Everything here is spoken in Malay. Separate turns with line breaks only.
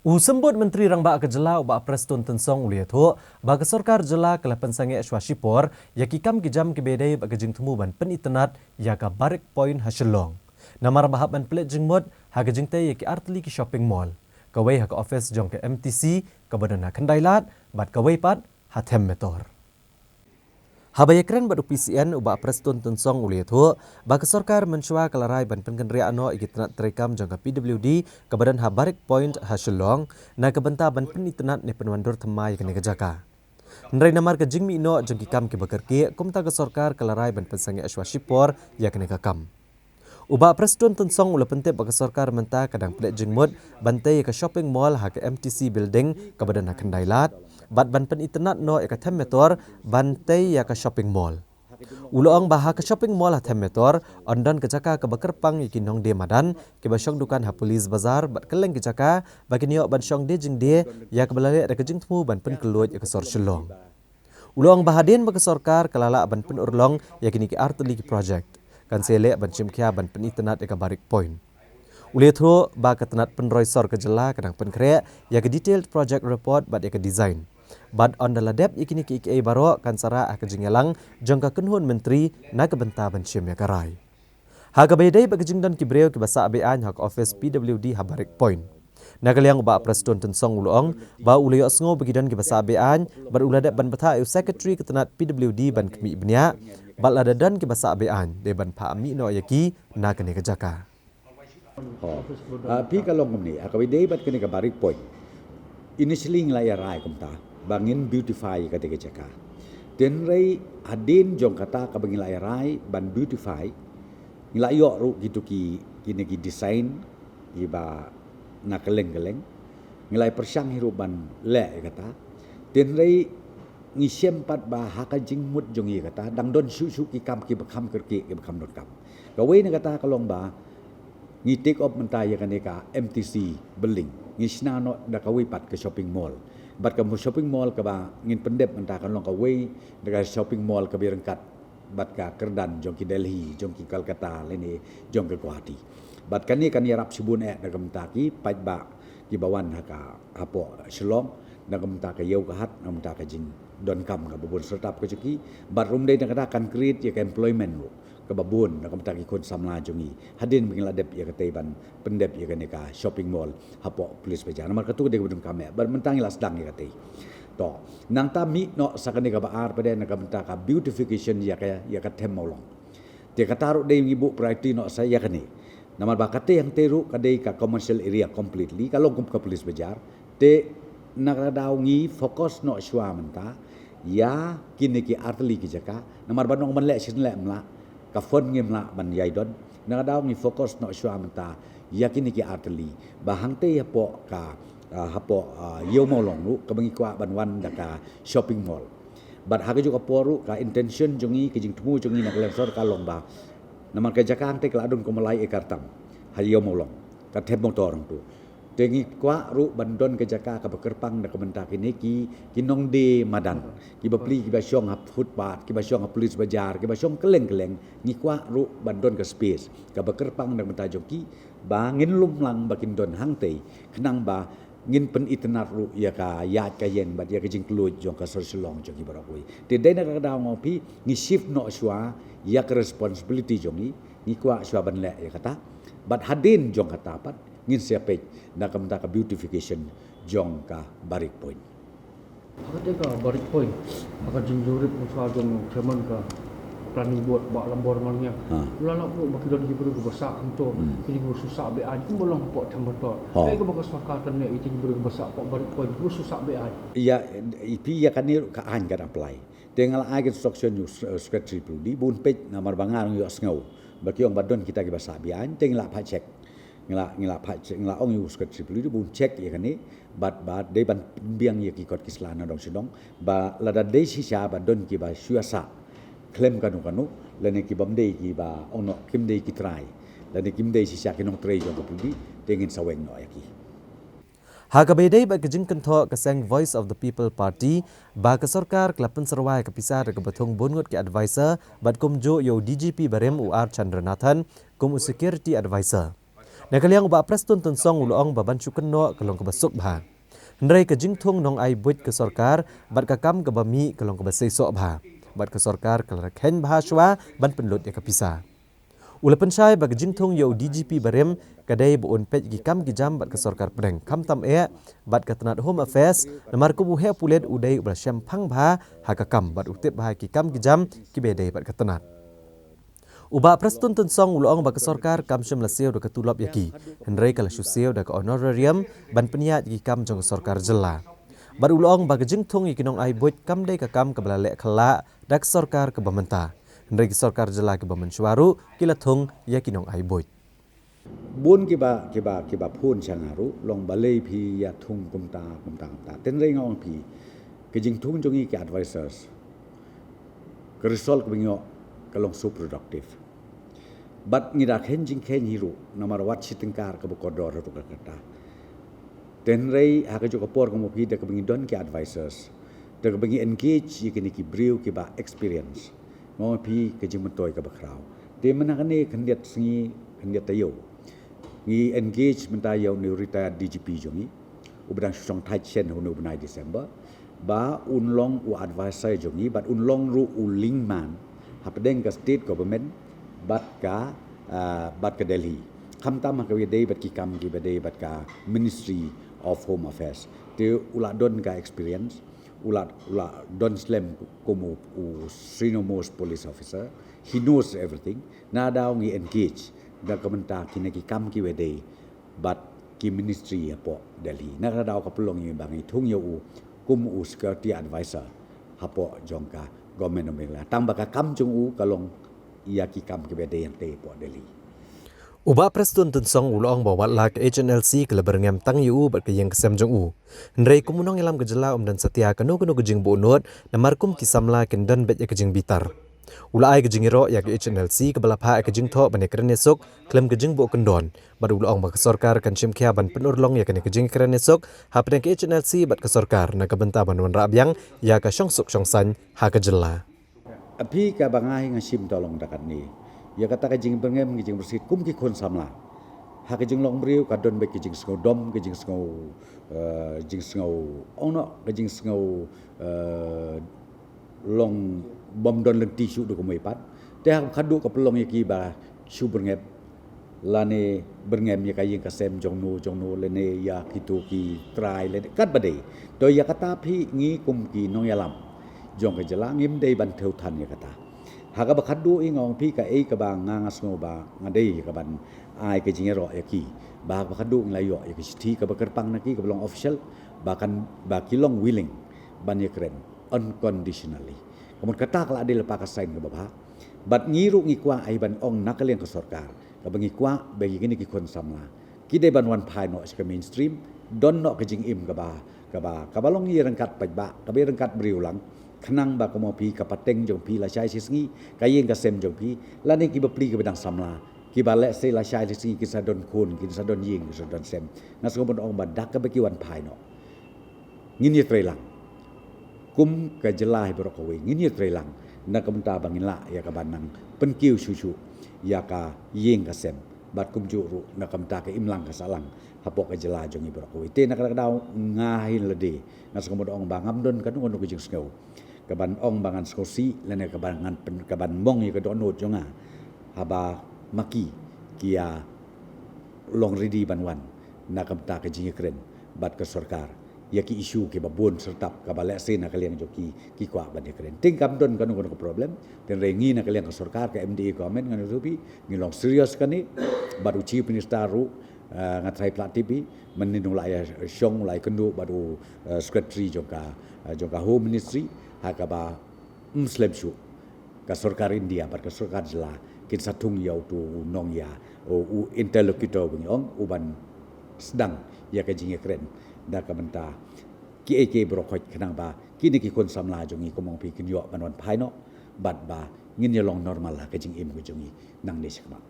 Usembut Menteri Rangba Kejela ubak Preston Tensong uliatho bagi Sarkar Jela kelapan sange Ashwashipor yakikam kijam kebedai bagi jing temu ban penitenat yaka barik point hasilong. Namar bahab ban pelet jingmod haga jingte yaki artli ki shopping mall. Kawai haka office jong ke MTC kabadana kendailat bat kawai pat hatem metor. Habayakran badu PCN ubak Preston Tensong uliatho bagi Sarkar mensua kalarai ban penkenriano ikitnat terekam jangka PWD kebadan habarik point hasilong na kebenta ban penitenat ni penwandur temai kene kejaka. Nrai namar ke jingmi ino jangki kam ke bekerki kumta ke Sarkar kalarai ban pensangi Ashwashipor ya kene kakam. Ubak Preston Tensong ula pentip bagi Sarkar menta kadang pelik jingmud bantai ke shopping mall hak MTC building kebadan kendailat bat ban penitenat no eka metor bantai ya ke shopping mall. Uloang bahak ke shopping mall ha metor ondan kejaka ke bekerpang ikinong de madan ke basyong dukan ha polis bazar bat keleng kejaka bagi niok ban syong de jing de ya ke belale ada kejing temu ban pen keluat ya ke sor shilong. Uloang bahadin bagi Sarkar kelala ban pen urlong ya kini ke arteli ki project kan selek ban cimkia ban penitenat ya ke barik point. Uliatho ba ketenat penroy sor kejela kadang penkrek ya ke detailed project report bat ya ke design. Bad on the ladep ikini ki IKA baro kan sara ak jingelang jangka kenhun menteri na kebenta banchim ya karai. Haga bedai bagi jingdan ki breu ki basa abean hak office PWD habarik point. Nagaliang ba Preston Tensong uloong ba uleyo sngo begidan ki basa abean bar uladep ban betha secretary ketenat PWD ban kemi ibnia bal ladadan ki basa abean de ban pa ami no yaki na kene kejaka.
Pi kalong ni akawidei bat kene ka barik point. Initially nglaya rai kumta bangin beautify ketika jaka. Den rai adin jong kata ka bangin laya rai ban beautify nglayo ru gitu ki kini ki design iba nakeleng-keleng nglai persang hirup ban le kata. Den rai ngisem pat ba haka jingmut jong ye kata dang don su ki kam ki bakam kerki ki bakam dot kam. Kawai ni kata kalong ba ngi take off mentaya kaneka MTC building ngisna no da kawai pat ke shopping mall. Bat ka shopping mall ka ba ngin pendep mentah kan long ka way dekat shopping mall ka birengkat bat ka Kerdan jong ki Delhi jong ki Kolkata leni jong ke Guwahati bat kan ni kan yarap sibun da ka mentah ki pat ba ki bawan ka apo Shillong da ka mentah ka yeu ka hat na mentah ka jing don kam ka bubun sertap ka jeki bat rum dei da kan create ya ka employment ke babun nak mata ki kon samla jongi hadin bingla dep ya keteban pendep ya ka shopping mall hapo polis bajar nomor katu de bedung kame bar mentang las dang ya kate to nang ta mi no sakane ka baar pada nak mata ka beautification ya ka tem molong de kataru de ngibu priority no saya kane nomor bakate yang teru kadai ka commercial area completely kalau ke polis bajar te nak daungi fokus no shwa menta ya kini ki artli ki jaka nomor banong manlek sin lek mla ka fon ngem la ban yai don na daw ni fokus no shwa menta yakini ki arteli bahang te hapo ka hapo yo molong lu ka bangi kwa ban wan da ka shopping mall bat haga juga poru ka intention jongi ki jing temu jongi na klensor ka long ba naman ka jakang te kladun ko malai e kartam ha yo molong ka tem motor tu tengi kwa ru bandon ke jaka ka bekerpang da kementa kini ki kinong de madan ki bapli ki basyong hap footpath ki basyong hap polis bajar ki basyong keleng-keleng ni kwa ru bandon ke space ka bekerpang da menta joki ba ngin lumlang bakin don hangte kenang ba ngin pen itenar ru ya ka yat ka yen bat ya ka jing kluj jong ka sorsilong joki barakoi te dai na ka daw ngopi ni shift no shwa ya ka responsibility jongi ni kwa shwa ban le ya kata bat hadin jong kata pat ngin siapej nak menta ka beautification jong ka barik point.
Akate ka barik point. Akan jinjurip usaha jong kemen ka planning buat bak lambor mangnya. Lala pun baki don hibru ke besar untuk kini susah be aj pun bolong pot tempat. Ai ka bakas fakatan ne itu hibru ke besar pot barik point susah be aj.
Ya ipi ya kan ni ka an kan apply. Tengal ai instruction you secretary di bun page nomor bangal yo sngau. Baki yang badon kita ke besar be aj tengla pa check. Ngla ong yu secretary police bun check ya kan ni bat de ban biang ya ki kot kislana dong sidong ba lada de sisa ba don ki ba syuasa claim kanu lene ki bamde ki ba ono kimde ki try lene kimde sisa ki nong try jong puli tengin saweng no ya ki
Haga bedai bagi jing kentho keseng Voice of the People Party ba ke Sarkar kelapan serwai ke pisar ke betung bungut ke advisor bat kumjo yo DGP Barem UR Chandranathan kum security advisor. Nakaliang uba Preston tensong uloong baban cukenno kelong kebasuk bah. Hendrai ke jingtung nong ai buit ke sorkar bat kakam ke bami kelong kebasai sok bah. Bat ke sorkar kelaraken bahaswa ban penlut ya kepisa. Ula pensyai bagi jingtung yo DGP Barem kadai buun pej gikam gijam bat ke sorkar pedeng kam tam bat ke tenat Home Affairs namar kubu he pulet udai ubra syempang bah hakakam bat utip bah gikam gijam kibedai bat ke tenat. Uba Preston tensong uloong bagi sorkar kam syem lasio da ketulap yaki. Hendrai kala syusio da ke honorarium ban peniat gikam jong sorkar jela. Bat uloong bagi jingtung ikinong ai buit kam dai kakam ke belalek kala dak sorkar ke bamenta. Hendrai ki sorkar jela ke bamensywaru kilatung yakinong ai buit.
Bun kiba phun changaru long balei pi ya thung kumta. Tenrei ngong pi ke jingtung jongi ke advisors. Ke result ke bingyo kalong so productive. But ngira kenjing hiru namar wat sitengkar ke bokodor tu kata. Tenrei haka jo kapor ko mopi de ke bingi don ke advisors. De ke bingi engage ye ki briu ke ba experience. Ngong pi ke jing mentoy ke bakrau. De menakane kendiat singi kendiat tayo. Ngi engage mentayo ni retired DGP jongi. Ubang song tai chen hunu benai December. Ba unlong u advisor jongi but unlong ru uling man. Hapedeng ke state government bat ka Delhi. Kam tam ka wedai bat ki kam ki bedai bat ka Ministry of Home Affairs. Te ulat don ka experience, ulat don slam komo senior police officer. He knows everything. Na daw ngi engage da komenta ki kam ki wedai bat ki Ministry apo Delhi. Na daw ka pelong yi bangi thung yo kum security advisor hapo jongka government of Bangla. Tang baka kam jong kalong iya ki kam ke bede yang te po Delhi.
Uba Preston tensong uloong bawat lak HNLC ke leberngam tang yu bat ke yang kesem jong u. Hendrai kumunong ilam gejela dan setia kanu kejing bunut namarkum kisamla kendan bet ya kejing bitar. Ula ai kejing iro ya ke HNLC ke belapha kejing tho bane keren esok klem kejing bu kendon. Bat uloong bak sorkar kan chimkhia ban penurlong ya kene kejing keren esok hapne ke HNLC bat ke sorkar na kebenta ban wan rabyang ya ka syongsuk syongsan ha kejela.
Api ka bangai ngasim tolong dakat ni. Ya kata kejing bengem kejing bersih kum ki kon samla. Ha kejing long briu kadon be kejing sngau dom kejing sngau ono kejing sngau long bom don leng tisu do komai pat. Te ha khadu ka pelong yaki ba shu bengem lane bengem ya kayeng kasem jongno lene ya kitu ki try le kat bade. Do ya kata phi ngi kum ki nong yalam. Jong ke jela ngim dei ban theu than ya kata. Haga bakadu ingong pi ka ka ba ngangas ngo ba ngadei ka ban ai ke jingero yaki. Ba bakadu nglayo ya ke siti ka bakerpang naki ka belong official bahkan ba kilong willing ban keren unconditionally. Kemun kata kala adil pa ka sign ka ba. Bat ngiru ngikwa ai ban ong nakalian ka sorkar. Ka bangikwa bagi kini ki kon samla. Kide ban wan pai no ka mainstream don no ka jing im ka balong ngi rengkat pajba ka be rengkat briulang. Kenang ba komo pi kapateng jong pi la syai sisngi kayeng ka sem jong pi lani ki bepli ke bedang samla ki balek se la syai sisngi ki sadon kun ki sadon ying ki sadon sem nas ko ong ba dak ka beki wan pai no ngini trelang kum ka jelai brokowe ngini trelang na kamta bangin la ya ka banang penkiu susu ya ka ying ka sem bat kum juru na kamta ka imlang ka salang hapok ka jela jong i brokowe te na ka daw ngahin lede nas ko ong bangam don kan ngono ki jing skau kaban ong bangan skosi lene kaban mong ye kedon not jonga haba maki kia long ridi banwan na kamta ke jingi kren bat ke sorkar ya ki isu ke babon sertap ka balek se na kalian joki ki kwa ban kren ting kam don kan ko problem ten rengi na kalian ke sorkar ke MDA government ngan rupi ngilong serius kani baru chief minister ru ngatrai plat TV menindung laya syong lai kendu baru secretary joka home ministry hakaba Muslim syu ka sorkar India bar ka sorkar jela kin satung yau tu nong ya o interlocutor bang ong uban sedang ya ka jinge kren da ka menta ki ek brokot kenang ba kini ki kon samla jongi komong pi kin yo ban wan pai no bat ba ngin ye long normal la ka jing im ko jongi nang ne sikma